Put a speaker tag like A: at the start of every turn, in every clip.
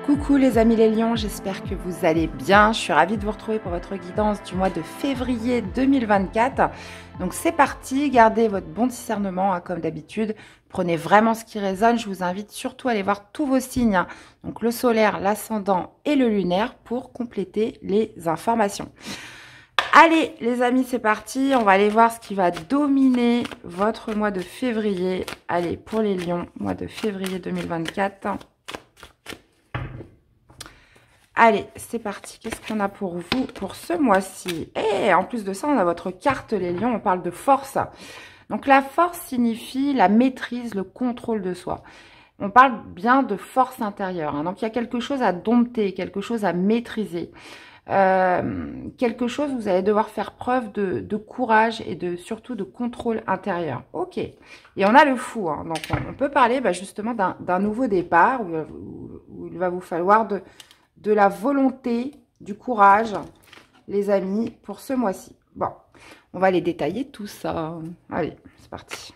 A: Coucou les amis les lions, j'espère que vous allez bien. Je suis ravie de vous retrouver pour votre guidance du mois de février 2024. Donc c'est parti, gardez votre bon discernement comme d'habitude. Prenez vraiment ce qui résonne. Je vous invite surtout à aller voir tous vos signes. Donc le solaire, l'ascendant et le lunaire pour compléter les informations. Allez les amis, c'est parti. On va aller voir ce qui va dominer votre mois de février. Allez, pour les lions, mois de février 2024. Allez, c'est parti. Qu'est-ce qu'on a pour vous pour ce mois-ci? Et en plus de ça, on a votre carte, les lions. On parle de force. Donc, la force signifie la maîtrise, le contrôle de soi. On parle bien de force intérieure. Donc, il y a quelque chose à dompter, quelque chose à maîtriser. Quelque chose où vous allez devoir faire preuve de courage et surtout de contrôle intérieur. Ok. Et on a le fou. Donc, on peut parler justement d'un nouveau départ où il va vous falloir de la volonté, du courage, les amis, pour ce mois-ci. Bon, on va les détailler tout ça. Allez, c'est parti.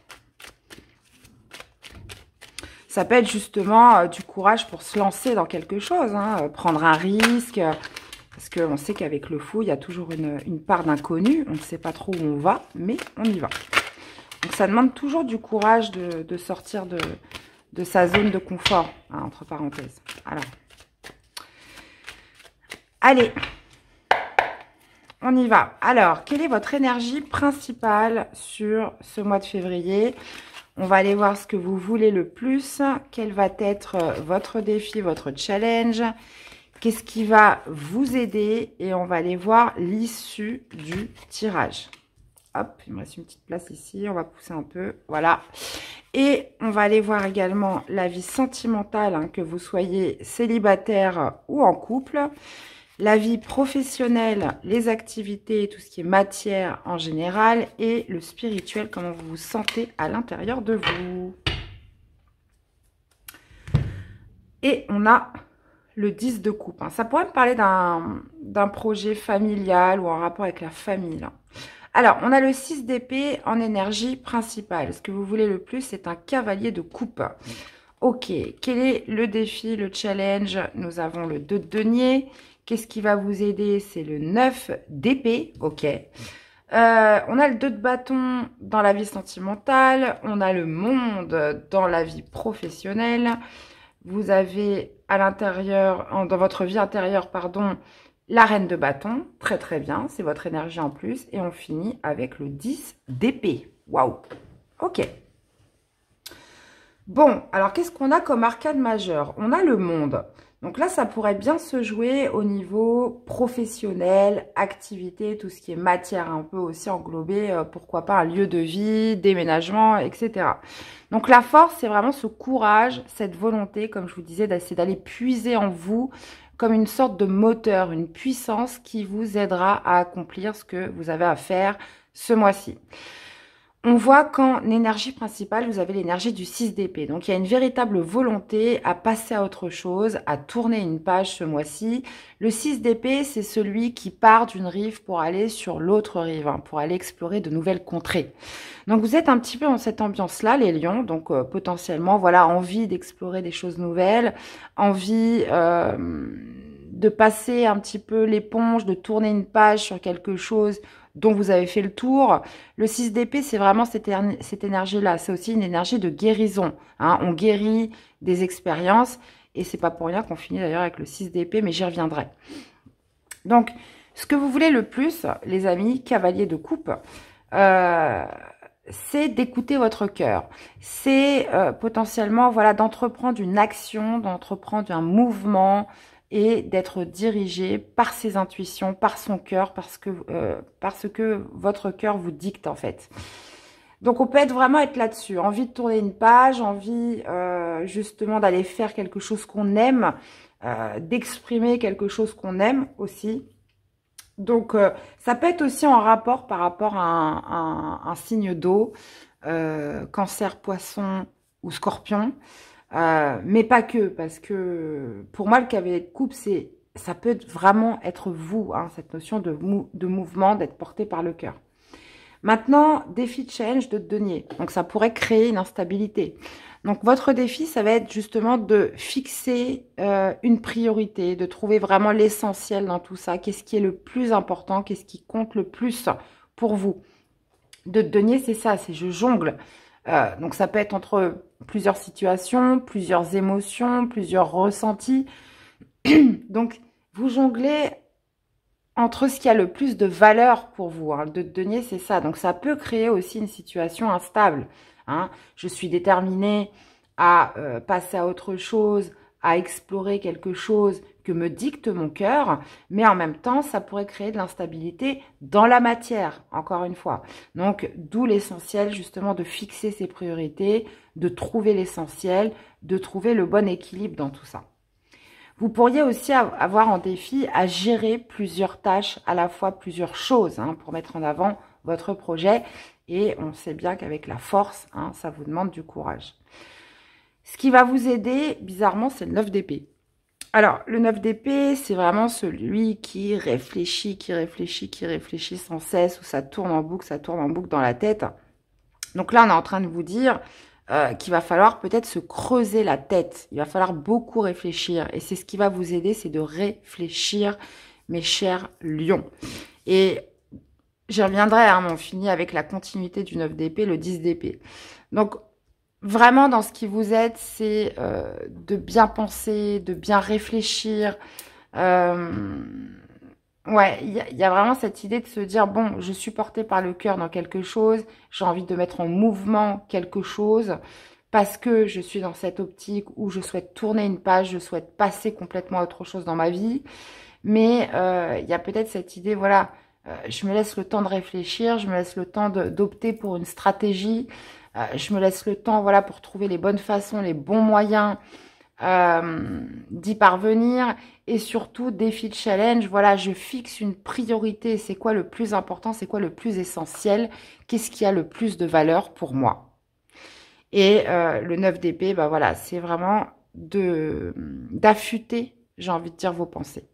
A: Ça peut être justement du courage pour se lancer dans quelque chose, prendre un risque, parce qu'on sait qu'avec le fou, il y a toujours une part d'inconnu. On ne sait pas trop où on va, mais on y va. Donc, ça demande toujours du courage de sortir de sa zone de confort, entre parenthèses. Alors, allez, on y va. Alors, quelle est votre énergie principale sur ce mois de février? On va aller voir ce que vous voulez le plus. Quel va être votre défi, votre challenge? Qu'est-ce qui va vous aider? Et on va aller voir l'issue du tirage. Hop, il me reste une petite place ici. On va pousser un peu. Voilà. Et on va aller voir également la vie sentimentale, que vous soyez célibataire ou en couple. La vie professionnelle, les activités, tout ce qui est matière en général. Et le spirituel, comment vous vous sentez à l'intérieur de vous. Et on a le 10 de coupe. Ça pourrait me parler d'un projet familial ou en rapport avec la famille. Alors, on a le 6 d'épée en énergie principale. Ce que vous voulez le plus, c'est un cavalier de coupe. Ok, quel est le défi, le challenge? Nous avons le 2 de denier. Qu'est-ce qui va vous aider? C'est le 9 d'épée. Ok. On a le 2 de bâton dans la vie sentimentale. On a le monde dans la vie professionnelle. Vous avez à l'intérieur, dans votre vie intérieure, pardon, la reine de bâton. Très très bien, c'est votre énergie en plus. Et on finit avec le 10 d'épée. Waouh. Ok. Bon, alors qu'est-ce qu'on a comme arcane majeur? On a le monde. Donc là, ça pourrait bien se jouer au niveau professionnel, activité, tout ce qui est matière, un peu aussi englobé, pourquoi pas un lieu de vie, déménagement, etc. Donc la force, c'est vraiment ce courage, cette volonté, comme je vous disais, d'essayer d'aller puiser en vous comme une sorte de moteur, une puissance qui vous aidera à accomplir ce que vous avez à faire ce mois-ci. On voit qu'en énergie principale, vous avez l'énergie du 6 d'épée. Donc, il y a une véritable volonté à passer à autre chose, à tourner une page ce mois-ci. Le 6 d'épée, c'est celui qui part d'une rive pour aller sur l'autre rive, pour aller explorer de nouvelles contrées. Donc, vous êtes un petit peu dans cette ambiance-là, les lions. Donc, potentiellement, voilà, envie d'explorer des choses nouvelles, envie de passer un petit peu l'éponge, de tourner une page sur quelque chose dont vous avez fait le tour. Le 6 d'épée, c'est vraiment cette énergie-là. C'est aussi une énergie de guérison. On guérit des expériences. Et c'est pas pour rien qu'on finit d'ailleurs avec le 6 d'épée, mais j'y reviendrai. Donc, ce que vous voulez le plus, les amis, cavalier de coupe, c'est d'écouter votre cœur. C'est potentiellement, voilà, d'entreprendre une action, d'entreprendre un mouvement, et d'être dirigé par ses intuitions, par son cœur, parce que votre cœur vous dicte en fait. Donc on peut vraiment être là-dessus, envie de tourner une page, envie justement d'aller faire quelque chose qu'on aime, d'exprimer quelque chose qu'on aime aussi. Donc ça peut être aussi en rapport par rapport à un signe d'eau, cancer, poisson ou scorpion. Mais pas que, parce que pour moi, le cavalier de coupe, ça peut vraiment être vous, cette notion de mouvement, d'être porté par le cœur. Maintenant, défi de change de denier. Donc, ça pourrait créer une instabilité. Donc, votre défi, ça va être justement de fixer une priorité, de trouver vraiment l'essentiel dans tout ça. Qu'est-ce qui est le plus important? Qu'est-ce qui compte le plus pour vous? De denier, c'est ça, c'est je jongle. Donc, ça peut être entre plusieurs situations, plusieurs émotions, plusieurs ressentis. Donc, vous jonglez entre ce qui a le plus de valeur pour vous. Hein. De denier, c'est ça. Donc, ça peut créer aussi une situation instable. Hein. Je suis déterminée à passer à autre chose, à explorer quelque chose que me dicte mon cœur, mais en même temps, ça pourrait créer de l'instabilité dans la matière, encore une fois. Donc, d'où l'essentiel, justement, de fixer ses priorités, de trouver l'essentiel, de trouver le bon équilibre dans tout ça. Vous pourriez aussi avoir en défi à gérer plusieurs tâches, à la fois plusieurs choses, hein, pour mettre en avant votre projet. Et on sait bien qu'avec la force, hein, ça vous demande du courage. Ce qui va vous aider, bizarrement, c'est le 9 d'épée. Alors, le 9 d'épée, c'est vraiment celui qui réfléchit sans cesse, où ça tourne en boucle dans la tête. Donc là, on est en train de vous dire qu'il va falloir peut-être se creuser la tête. Il va falloir beaucoup réfléchir. Et c'est ce qui va vous aider, c'est de réfléchir, mes chers lions. Et j'y reviendrai, hein, mais on finit avec la continuité du 9 d'épée, le 10 d'épée. Donc, vraiment, dans ce qui vous aide, c'est de bien penser, de bien réfléchir. Ouais, il y a vraiment cette idée de se dire, bon, je suis portée par le cœur dans quelque chose, j'ai envie de mettre en mouvement quelque chose, parce que je suis dans cette optique où je souhaite tourner une page, je souhaite passer complètement à autre chose dans ma vie. Mais il y a peut-être cette idée, voilà, je me laisse le temps de réfléchir, je me laisse le temps d'opter pour une stratégie, je me laisse le temps, voilà, pour trouver les bonnes façons, les bons moyens d'y parvenir. Et surtout, défi de challenge, voilà, je fixe une priorité. C'est quoi le plus important? C'est quoi le plus essentiel? Qu'est-ce qui a le plus de valeur pour moi? Et le 9 d'épée, bah voilà, c'est vraiment d'affûter, j'ai envie de dire, vos pensées.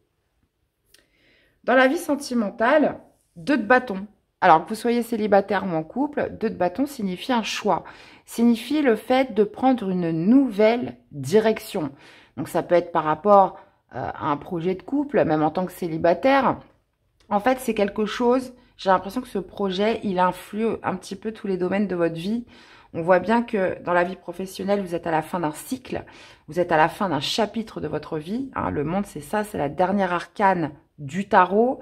A: Dans la vie sentimentale, 2 de bâton. Alors que vous soyez célibataire ou en couple, 2 de bâton signifie un choix. Signifie le fait de prendre une nouvelle direction. Donc ça peut être par rapport à un projet de couple, même en tant que célibataire. En fait, c'est quelque chose, j'ai l'impression que ce projet, il influe un petit peu tous les domaines de votre vie. On voit bien que dans la vie professionnelle, vous êtes à la fin d'un cycle, vous êtes à la fin d'un chapitre de votre vie. Hein, le monde, c'est ça, c'est la dernière arcane du tarot.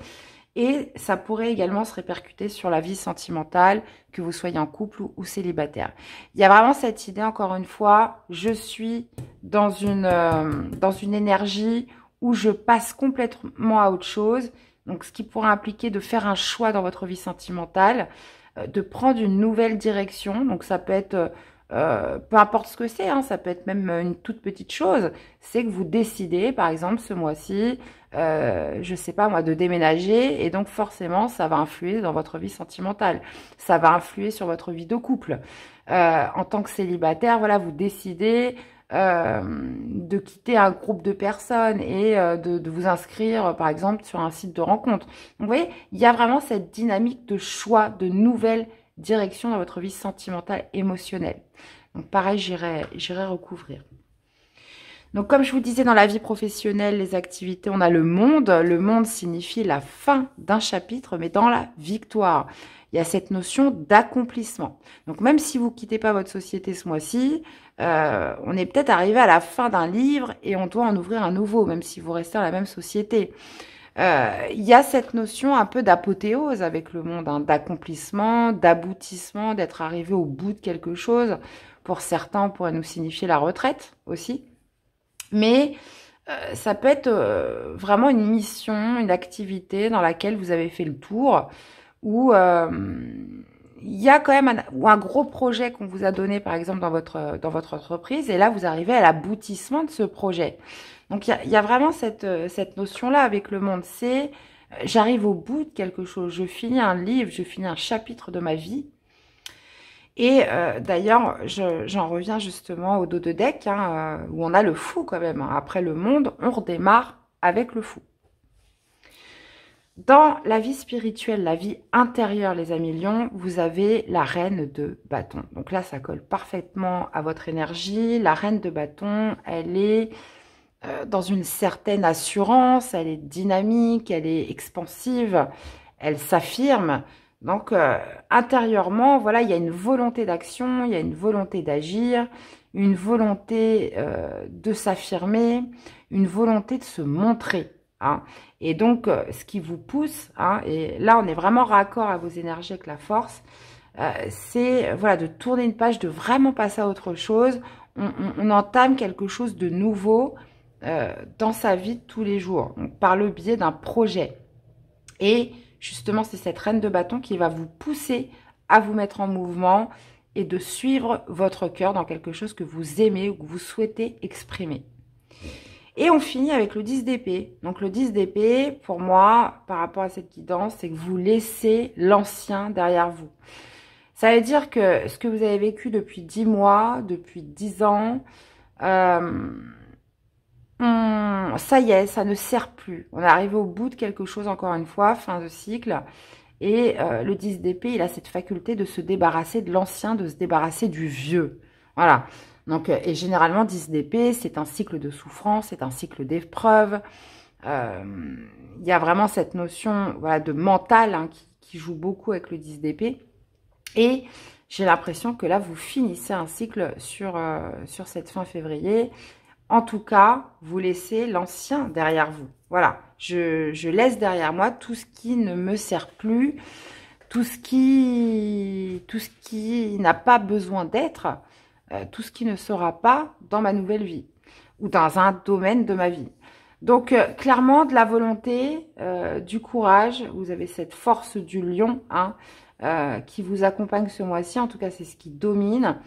A: Et ça pourrait également se répercuter sur la vie sentimentale, que vous soyez en couple ou célibataire. Il y a vraiment cette idée, encore une fois, je suis dans une énergie où je passe complètement à autre chose. Donc, ce qui pourrait impliquer de faire un choix dans votre vie sentimentale, de prendre une nouvelle direction. Donc, ça peut être, peu importe ce que c'est, hein, ça peut être même une toute petite chose. C'est que vous décidez, par exemple, ce mois-ci, je sais pas moi, de déménager. Et donc, forcément, ça va influer dans votre vie sentimentale. Ça va influer sur votre vie de couple. En tant que célibataire, voilà, vous décidez de quitter un groupe de personnes et de vous inscrire, par exemple, sur un site de rencontre. Donc, vous voyez, il y a vraiment cette dynamique de choix, de nouvelles directions dans votre vie sentimentale, émotionnelle. Donc, pareil, j'irai recouvrir. Donc, comme je vous disais, dans la vie professionnelle, les activités, on a le monde. Le monde signifie la fin d'un chapitre, mais dans la victoire. Il y a cette notion d'accomplissement. Donc, même si vous ne quittez pas votre société ce mois-ci, on est peut-être arrivé à la fin d'un livre et on doit en ouvrir un nouveau, même si vous restez dans la même société. Il y a cette notion un peu d'apothéose avec le monde, hein, d'accomplissement, d'aboutissement, d'être arrivé au bout de quelque chose. Pour certains, on pourrait nous signifier la retraite aussi. Mais ça peut être vraiment une mission, une activité dans laquelle vous avez fait le tour, où il y a quand même un gros projet qu'on vous a donné, par exemple, dans votre entreprise, et là, vous arrivez à l'aboutissement de ce projet. Donc, il y a vraiment cette notion-là avec le monde. C'est, j'arrive au bout de quelque chose, je finis un livre, je finis un chapitre de ma vie. Et d'ailleurs, j'en reviens justement au dos de deck, hein, où on a le fou quand même. Hein. Après le monde, on redémarre avec le fou. Dans la vie spirituelle, la vie intérieure, les amis lions, vous avez la reine de bâton. Donc là, ça colle parfaitement à votre énergie. La reine de bâton, elle est dans une certaine assurance, elle est dynamique, elle est expansive, elle s'affirme. Donc, intérieurement, voilà, il y a une volonté d'action, il y a une volonté d'agir, une volonté de s'affirmer, une volonté de se montrer. Hein. Et donc, ce qui vous pousse, hein, et là, on est vraiment raccord à vos énergies avec la force, c'est voilà, de tourner une page, de vraiment passer à autre chose. On entame quelque chose de nouveau dans sa vie de tous les jours, donc par le biais d'un projet. Et justement, c'est cette reine de bâton qui va vous pousser à vous mettre en mouvement et de suivre votre cœur dans quelque chose que vous aimez ou que vous souhaitez exprimer. Et on finit avec le 10 d'épée. Donc le 10 d'épée, pour moi, par rapport à cette guidance, c'est que vous laissez l'ancien derrière vous. Ça veut dire que ce que vous avez vécu depuis 10 mois, depuis 10 ans, ça y est, ça ne sert plus. On est arrivé au bout de quelque chose, encore une fois, fin de cycle. Et le 10 d'épée, il a cette faculté de se débarrasser de l'ancien, de se débarrasser du vieux. Voilà. Donc, et généralement, 10 d'épée, c'est un cycle de souffrance, c'est un cycle d'épreuve. Il y a vraiment cette notion voilà, de mental hein, qui joue beaucoup avec le 10 d'épée. Et j'ai l'impression que là, vous finissez un cycle sur cette fin février. En tout cas, vous laissez l'ancien derrière vous. Voilà, je laisse derrière moi tout ce qui ne me sert plus, tout ce qui n'a pas besoin d'être, tout ce qui ne sera pas dans ma nouvelle vie ou dans un domaine de ma vie. Donc, clairement, de la volonté, du courage, vous avez cette force du lion hein, qui vous accompagne ce mois-ci. En tout cas, c'est ce qui domine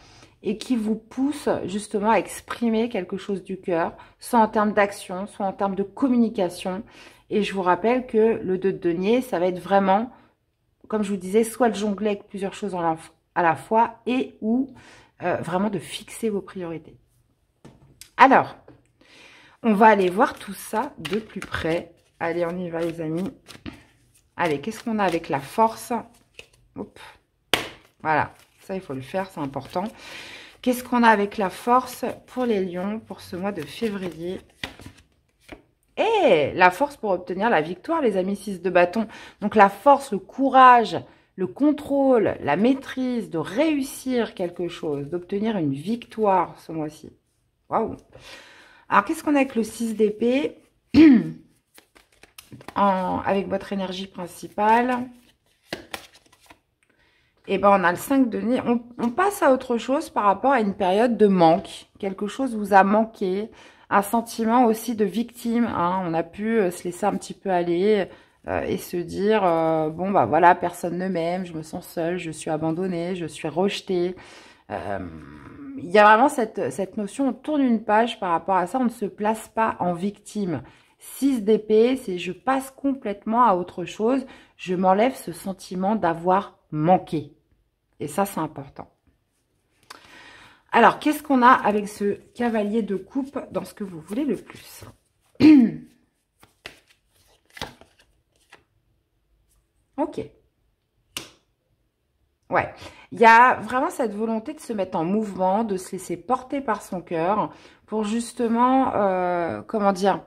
A: et qui vous pousse justement à exprimer quelque chose du cœur, soit en termes d'action, soit en termes de communication. Et je vous rappelle que le 2 de denier, ça va être vraiment, comme je vous disais, soit de jongler avec plusieurs choses à la fois et ou vraiment de fixer vos priorités. Alors, on va aller voir tout ça de plus près. Allez, on y va les amis. Allez, qu'est-ce qu'on a avec la force? Hop. Voilà, ça il faut le faire, c'est important. Qu'est-ce qu'on a avec la force pour les lions pour ce mois de février? Et la force pour obtenir la victoire, les amis, 6 de bâton. Donc la force, le courage, le contrôle, la maîtrise de réussir quelque chose, d'obtenir une victoire ce mois-ci. Waouh! Alors, qu'est-ce qu'on a avec le 6 d'épée avec votre énergie principale? Et ben on a le 5 de denier. On passe à autre chose par rapport à une période de manque. Quelque chose vous a manqué. Un sentiment aussi de victime. Hein. On a pu se laisser un petit peu aller et se dire bon bah voilà, personne ne m'aime, je me sens seule, je suis abandonnée, je suis rejetée. Il y a vraiment cette notion, on tourne une page par rapport à ça, on ne se place pas en victime. 6 d'épée, c'est je passe complètement à autre chose. Je m'enlève ce sentiment d'avoir manqué. Et ça, c'est important. Alors, qu'est-ce qu'on a avec ce cavalier de coupe dans ce que vous voulez le plus? Ok. Ouais. Il y a vraiment cette volonté de se mettre en mouvement, de se laisser porter par son cœur pour justement, comment dire,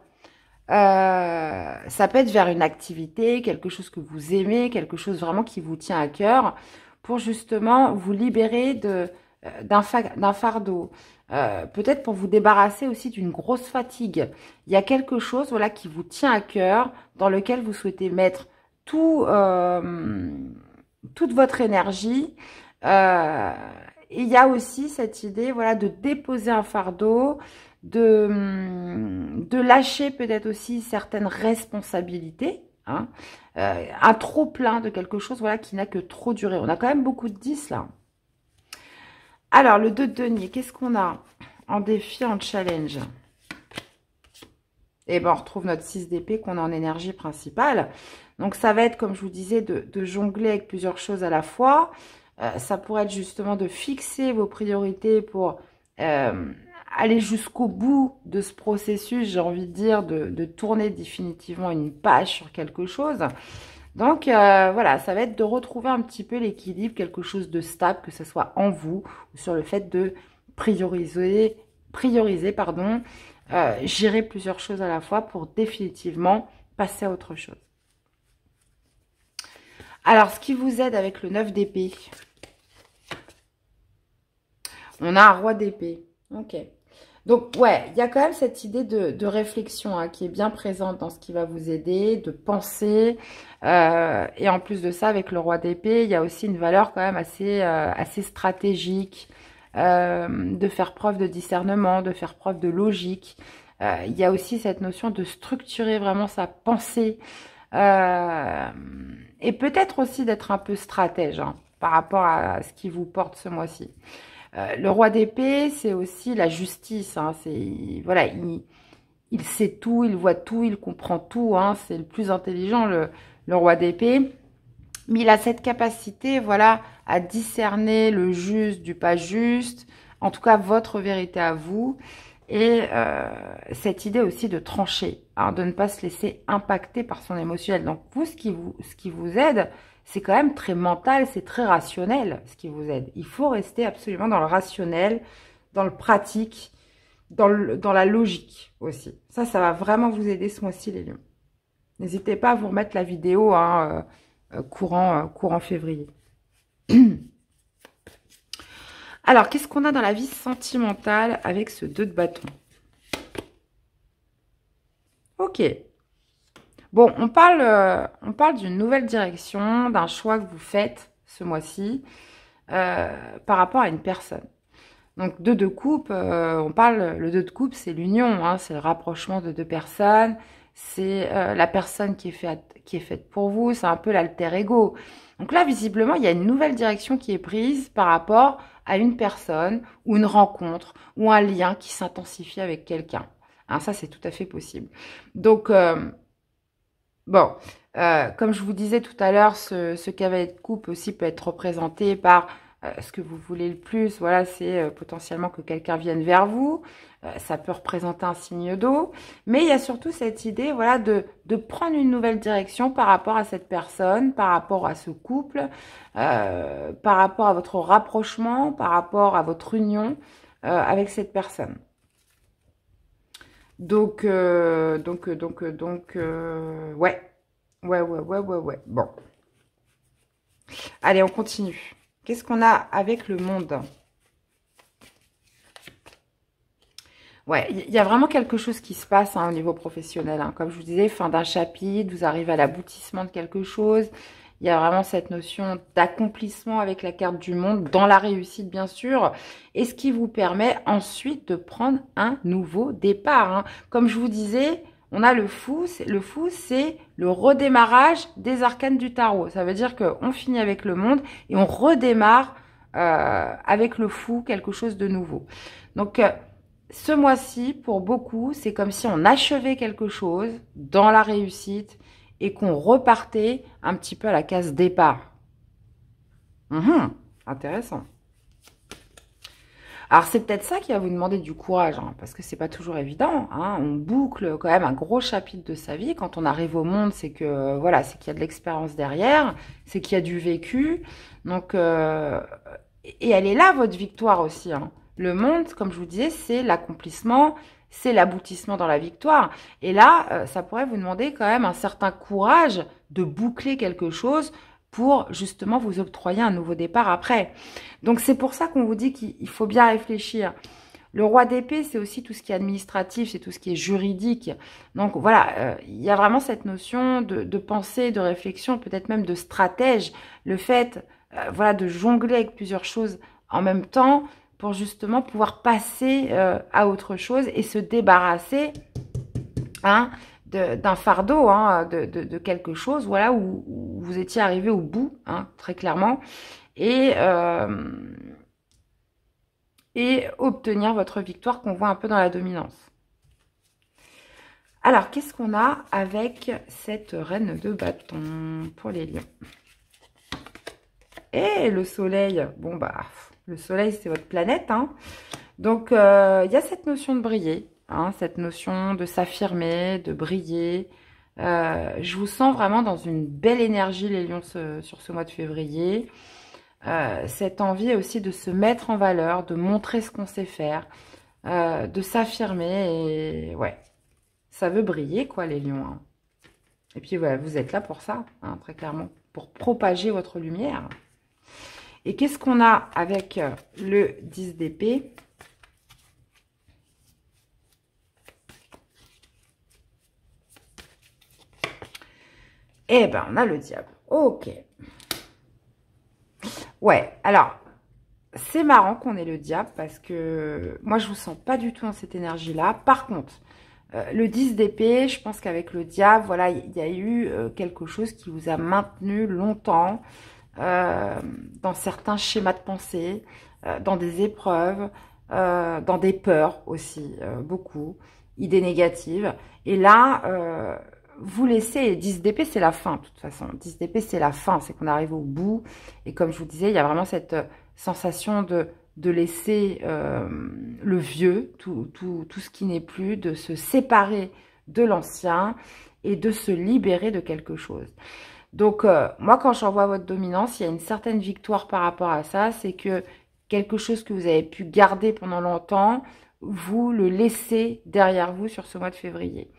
A: ça peut être vers une activité, quelque chose que vous aimez, quelque chose vraiment qui vous tient à cœur, pour justement vous libérer d'un fardeau. Peut-être pour vous débarrasser aussi d'une grosse fatigue. Il y a quelque chose voilà, qui vous tient à cœur, dans lequel vous souhaitez mettre toute votre énergie. Il y a aussi cette idée voilà, de déposer un fardeau, de lâcher peut-être aussi certaines responsabilités, hein, un trop plein de quelque chose voilà, qui n'a que trop duré. On a quand même beaucoup de 10 là. Alors, le 2 de denier, qu'est-ce qu'on a en défi, en challenge? Et ben on retrouve notre 6 d'épée qu'on a en énergie principale. Donc, ça va être, comme je vous disais, de jongler avec plusieurs choses à la fois. Ça pourrait être justement de fixer vos priorités pour aller jusqu'au bout de ce processus, j'ai envie de dire, de tourner définitivement une page sur quelque chose. Donc, voilà, ça va être de retrouver un petit peu l'équilibre, quelque chose de stable, que ce soit en vous, ou sur le fait de prioriser, pardon, gérer plusieurs choses à la fois pour définitivement passer à autre chose. Alors, ce qui vous aide avec le 9 d'épée, on a un roi d'épée. Ok. Donc, ouais, il y a quand même cette idée de réflexion qui est bien présente dans ce qui va vous aider, de penser. Et en plus de ça, avec le roi d'épée, il y a aussi une valeur quand même assez stratégique, de faire preuve de discernement, de faire preuve de logique. Il y a aussi cette notion de structurer vraiment sa pensée. Et peut-être aussi d'être un peu stratège par rapport à ce qui vous porte ce mois-ci. Le roi d'épée, c'est aussi la justice. Voilà, il sait tout, il voit tout, il comprend tout. C'est le plus intelligent, le roi d'épée. Mais il a cette capacité, voilà, à discerner le juste du pas juste. En tout cas, votre vérité à vous. Et cette idée aussi de trancher, de ne pas se laisser impacter par son émotionnel. Donc vous, ce qui vous aide, c'est quand même très mental, c'est très rationnel ce qui vous aide. Il faut rester absolument dans le rationnel, dans le pratique, dans la logique aussi. Ça va vraiment vous aider ce mois-ci, les lions. N'hésitez pas à vous remettre la vidéo courant février. Alors, qu'est-ce qu'on a dans la vie sentimentale avec ce 2 de bâton? Ok. Bon, on parle d'une nouvelle direction, d'un choix que vous faites ce mois-ci par rapport à une personne. Donc, 2 de coupe, le 2 de coupe, c'est l'union, c'est le rapprochement de deux personnes, c'est la personne qui est faite pour vous, c'est un peu l'alter ego. Donc là, visiblement, il y a une nouvelle direction qui est prise par rapport à une personne ou une rencontre ou un lien qui s'intensifie avec quelqu'un. Ça, c'est tout à fait possible. Donc, bon, comme je vous disais tout à l'heure, ce cavalier de coupe aussi peut être représenté par ce que vous voulez le plus. Voilà, c'est potentiellement que quelqu'un vienne vers vous. Ça peut représenter un signe d'eau. Mais il y a surtout cette idée, voilà, de prendre une nouvelle direction par rapport à cette personne, par rapport à ce couple, par rapport à votre rapprochement, par rapport à votre union avec cette personne. Donc, ouais. Ouais. Bon. Allez, on continue. Qu'est-ce qu'on a avec le monde? Ouais, il y a vraiment quelque chose qui se passe au niveau professionnel. Comme je vous disais, fin d'un chapitre, vous arrivez à l'aboutissement de quelque chose. Il y a vraiment cette notion d'accomplissement avec la carte du monde, dans la réussite bien sûr, et ce qui vous permet ensuite de prendre un nouveau départ. Comme je vous disais, on a le fou. Le fou, c'est le redémarrage des arcanes du tarot. Ça veut dire qu'on finit avec le monde et on redémarre avec le fou quelque chose de nouveau. Donc, ce mois-ci, pour beaucoup, c'est comme si on achevait quelque chose dans la réussite et qu'on repartait un petit peu à la case départ. Intéressant. Alors, c'est peut-être ça qui va vous demander du courage, parce que c'est pas toujours évident. On boucle quand même un gros chapitre de sa vie. Quand on arrive au monde, c'est que voilà, c'est qu'il y a de l'expérience derrière, c'est qu'il y a du vécu. Donc, et elle est là, votre victoire aussi. Le monde, comme je vous disais, c'est l'accomplissement, c'est l'aboutissement dans la victoire. Et là, ça pourrait vous demander quand même un certain courage de boucler quelque chose pour justement vous octroyer un nouveau départ après. Donc c'est pour ça qu'on vous dit qu'il faut bien réfléchir. Le roi d'épée, c'est aussi tout ce qui est administratif, c'est tout ce qui est juridique. Donc voilà, il y a vraiment cette notion de pensée, de réflexion, peut-être même de stratège. Le fait voilà, de jongler avec plusieurs choses en même temps pour justement pouvoir passer à autre chose et se débarrasser d'un fardeau, de quelque chose, voilà, où vous étiez arrivé au bout, très clairement, et obtenir votre victoire qu'on voit un peu dans la dominance. Alors, qu'est-ce qu'on a avec cette reine de bâton pour les lions? Et le soleil, bon bah, le soleil c'est votre planète, Donc, il y a cette notion de briller, hein, cette notion de s'affirmer, de briller. Je vous sens vraiment dans une belle énergie, les lions, sur ce mois de février. Cette envie aussi de se mettre en valeur, de montrer ce qu'on sait faire, de s'affirmer. Et ouais, ça veut briller, quoi, les lions. Hein. Et puis, ouais, vous êtes là pour ça, hein, très clairement, pour propager votre lumière. Et qu'est-ce qu'on a avec le 10 d'épée? Eh ben, on a le diable. Ok. Ouais, alors, c'est marrant qu'on ait le diable parce que moi, je vous sens pas du tout dans cette énergie-là. Par contre, le 10 d'épée, je pense qu'avec le diable, voilà, il y a eu quelque chose qui vous a maintenu longtemps dans certains schémas de pensée, dans des épreuves, dans des peurs aussi, beaucoup, idées négatives. Et là, vous laissez, 10 d'épée, c'est la fin, de toute façon. 10 d'épée, c'est la fin, c'est qu'on arrive au bout. Et comme je vous disais, il y a vraiment cette sensation de laisser le vieux, tout ce qui n'est plus, de se séparer de l'ancien et de se libérer de quelque chose. Donc, moi, quand j'envoie votre dominance, il y a une certaine victoire par rapport à ça. C'est que quelque chose que vous avez pu garder pendant longtemps, vous le laissez derrière vous sur ce mois de février.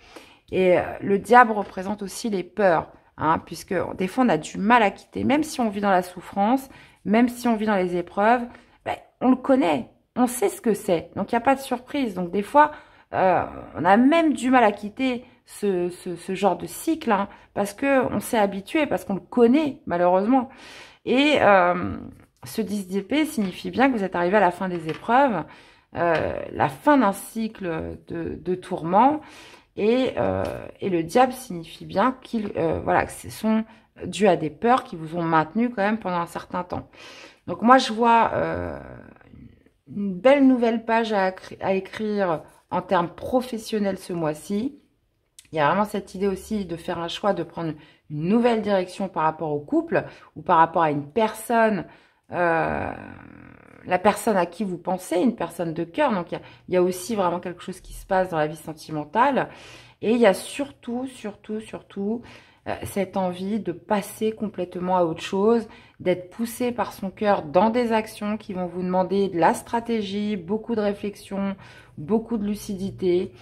A: Et le diable représente aussi les peurs, hein, puisque des fois, on a du mal à quitter. Même si on vit dans la souffrance, même si on vit dans les épreuves, ben, on le connaît, on sait ce que c'est. Donc, il n'y a pas de surprise. Donc, des fois, on a même du mal à quitter ce genre de cycle, hein, parce qu'on s'est habitué, parce qu'on le connaît, malheureusement. Et ce 10 d'épée signifie bien que vous êtes arrivé à la fin des épreuves, la fin d'un cycle de tourments. Et le diable signifie bien voilà, que ce sont dus à des peurs qui vous ont maintenu quand même pendant un certain temps. Donc moi, je vois une belle nouvelle page à écrire en termes professionnels ce mois-ci. Il y a vraiment cette idée aussi de faire un choix, de prendre une nouvelle direction par rapport au couple ou par rapport à une personne, la personne à qui vous pensez, une personne de cœur. Donc, il y a aussi vraiment quelque chose qui se passe dans la vie sentimentale. Et il y a surtout, cette envie de passer complètement à autre chose, d'être poussé par son cœur dans des actions qui vont vous demander de la stratégie, beaucoup de réflexion, beaucoup de lucidité.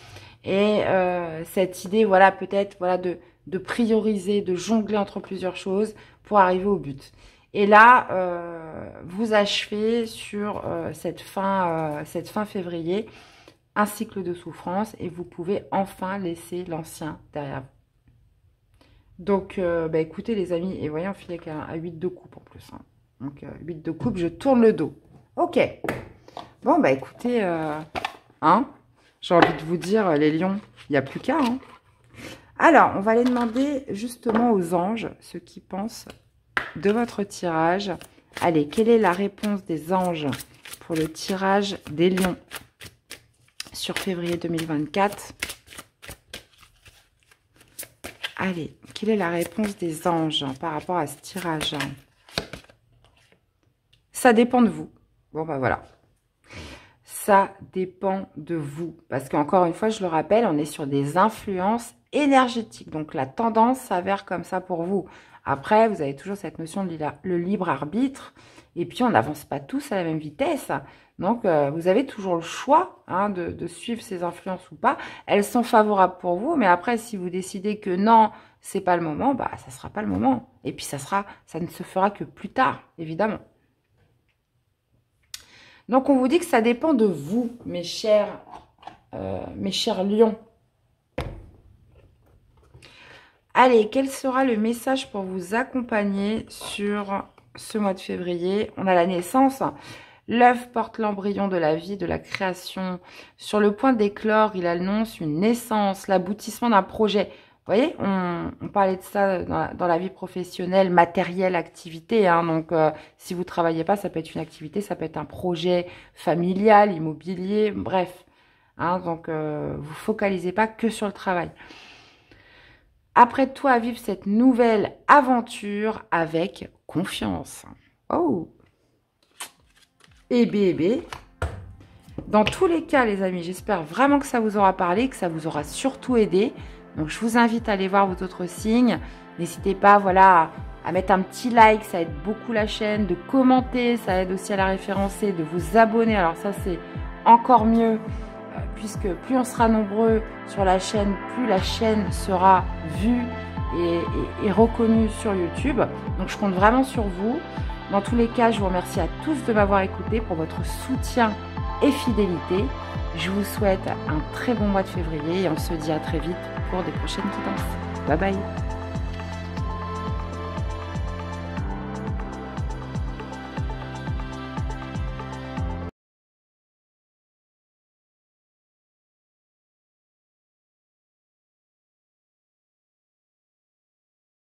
A: Et cette idée, voilà, peut-être, voilà, de prioriser, de jongler entre plusieurs choses pour arriver au but. Et là, vous achevez sur cette fin février un cycle de souffrance et vous pouvez enfin laisser l'ancien derrière vous. Donc, bah, écoutez les amis, et voyez, on finit avec un 8 de coupe en plus. Hein. Donc, 8 de coupe, je tourne le dos. Ok. Bon, bah écoutez, hein, j'ai envie de vous dire, les lions, il n'y a plus qu'à. Hein. Alors, on va aller demander justement aux anges ce qu'ils pensent de votre tirage. Allez, quelle est la réponse des anges pour le tirage des lions sur février 2024? Allez, quelle est la réponse des anges par rapport à ce tirage? Ça dépend de vous. Bon, bah voilà. Ça dépend de vous. Parce qu'encore une fois, je le rappelle, on est sur des influences énergétiques. Donc, la tendance s'avère comme ça pour vous. Après, vous avez toujours cette notion de le libre arbitre. Et puis, on n'avance pas tous à la même vitesse. Donc, vous avez toujours le choix hein, de suivre ces influences ou pas. Elles sont favorables pour vous. Mais après, si vous décidez que non, c'est pas le moment, bah, ça sera pas le moment. Et puis, ça ne se fera que plus tard, évidemment. Donc, on vous dit que ça dépend de vous, mes chers lions. Allez, quel sera le message pour vous accompagner sur ce mois de février? On a la naissance. L'œuf porte l'embryon de la vie, de la création. Sur le point d'éclore, il annonce une naissance, l'aboutissement d'un projet. Vous voyez, on parlait de ça dans la vie professionnelle, matérielle, activité. Hein, donc, si vous ne travaillez pas, ça peut être une activité, ça peut être un projet familial, immobilier, bref. Hein, donc, vous focalisez pas que sur le travail. Apprête-toi à vivre cette nouvelle aventure avec confiance. Oh! Eh bien, Dans tous les cas, les amis, j'espère vraiment que ça vous aura parlé, que ça vous aura surtout aidé. Donc, je vous invite à aller voir vos autres signes. N'hésitez pas, voilà, à mettre un petit like, ça aide beaucoup la chaîne, de commenter, ça aide aussi à la référencer, de vous abonner. Alors ça, c'est encore mieux, puisque plus on sera nombreux sur la chaîne, plus la chaîne sera vue et reconnue sur YouTube. Donc, je compte vraiment sur vous. Dans tous les cas, je vous remercie à tous de m'avoir écouté pour votre soutien et fidélité. Je vous souhaite un très bon mois de février et on se dit à très vite pour des prochaines guidances. Bye bye.